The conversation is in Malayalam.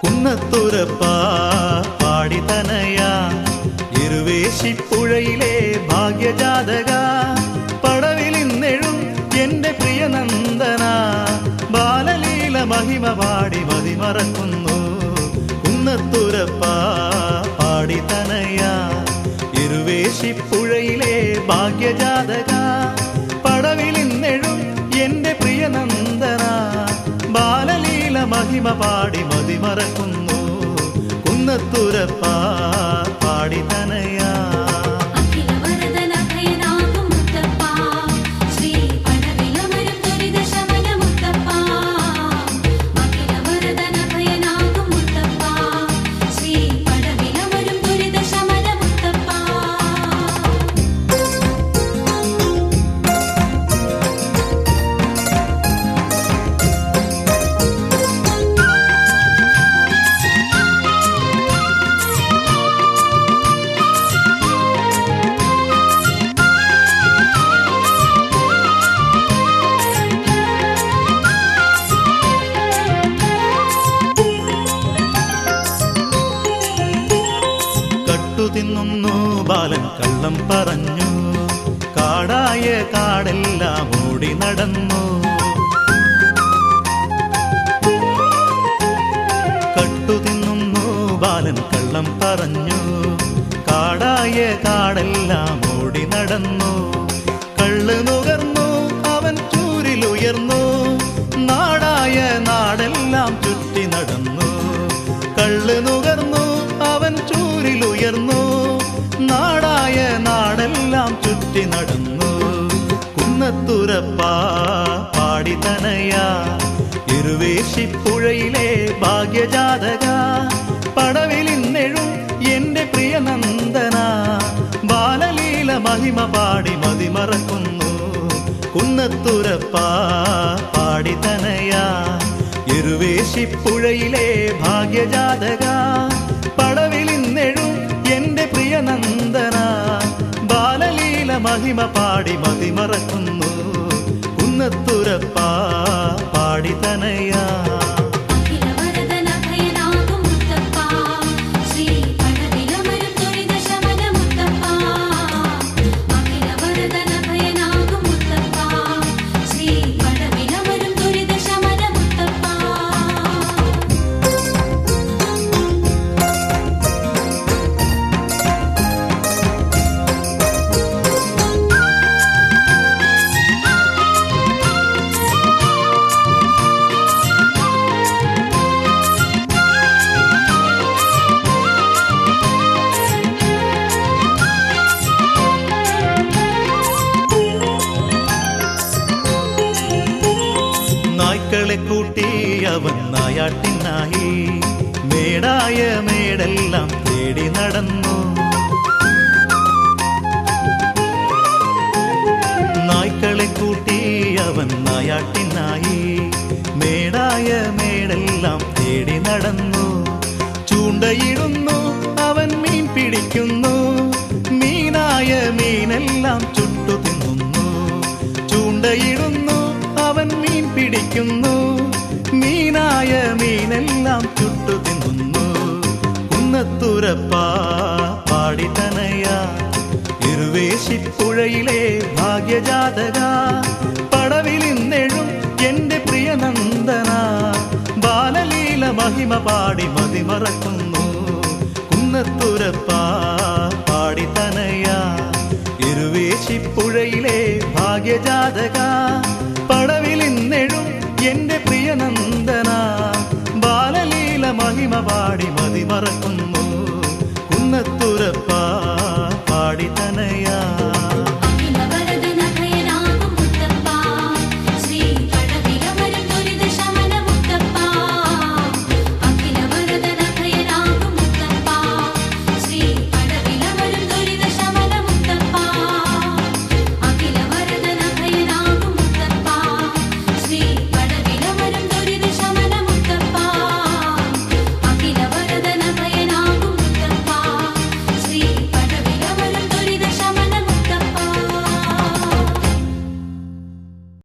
കുന്നത്തുരപ്പാ പാടി തനയാ ഇരുവേശിപ്പുഴയിലെ ഭാഗ്യജാതക പടവിലിന്നെഴും എന്റെ പ്രിയനന്ദന ബാലലീല മഹിമ പാടി മതിമറക്കുന്നു കുന്നത്തുരപ്പാ പാടി തനയാ ഇരുവേശിപ്പുഴയിലെ ഭാഗ്യജാതക പടവിലിന്നെഴും എന്റെ പ്രിയനന്ദന ബാലലീല മഹിമ പാടി മതിമറക്കുന്നു കുന്നത്തുരപ്പാ പാടി തനയാ തിന്നുന്നു ബാലൻ കള്ളം പറഞ്ഞു കാടായ കാടെല്ലാം ഓടി നടന്നു കട്ടു തിന്നുന്നു ബാലൻ കള്ളം പറഞ്ഞു കാടായ കാടെല്ലാം ഓടി നടന്നു കള്ള് നുകർന്നു അവൻ ചൂരിലുയർന്നു നാടായ നാടെല്ലാം ചുറ്റി നടന്നു കള്ള് നുകർന്നു അവൻ ചൂരിലുയർന്നു നാടായ നാടെല്ലാം ചുറ്റി നടന്നു കുന്നത്തുരപ്പാ പാടി തനയാ ഇരുവേശിപ്പുഴയിലെ ഭാഗ്യജാതക പടവിലിന്നെഴും എന്റെ പ്രിയനന്ദന ബാലലീല മഹിമ പാടി മതിമറക്കുന്നു കുന്നത്തുരപ്പാ പാടി തനയാ ഇരുവേശിപ്പുഴയിലെ ഭാഗ്യജാതക പടവിലിന്നെഴും എന്റെ പ്രിയനന്ദന ബാലലീല മഹിമ പാടി മതിമറക്കുന്നു കുന്നത്തുരപ്പാ പാടി തനയാ നായ്ക്കളെ കൂട്ടി അവൻ നായാട്ടിനായി മേടായ മേടെല്ലാം തേടി നടന്നു നായ്ക്കളെ കൂട്ടി അവൻ നായാട്ടിനായി മേടായ മേടെല്ലാം തേടി നടന്നു ചൂണ്ടയിടുന്നു അവൻ മീൻ പിടിക്കുന്നു മീനായ മീനെല്ലാം ചുട്ടു തിന്നുന്നു ചൂണ്ടയിടുന്നു അവൻ മീൻ പിടിക്കുന്നു മീനായ മീനെല്ലാം ചുട്ടു തിന്നുന്നു കുന്നത്തുരപ്പാ പാടി തനയാ ഇരുവേശിപ്പുഴയിലെ ഭാഗ്യജാതക പടവിലിന്നെഴും എന്റെ പ്രിയനന്ദന ബാലലീല മഹിമ പാടി മതിമറക്കുന്നു കുന്നത്തുരപ്പാ പാടി തനയാ ഇരുവേശിപ്പുഴയിലെ ഭാഗ്യജാതക പടവിലിന്നെഴും എന്റെ പ്രിയനന്ദന ബാലലീല മഹിമ പാടി മതിമറക്കുന്നു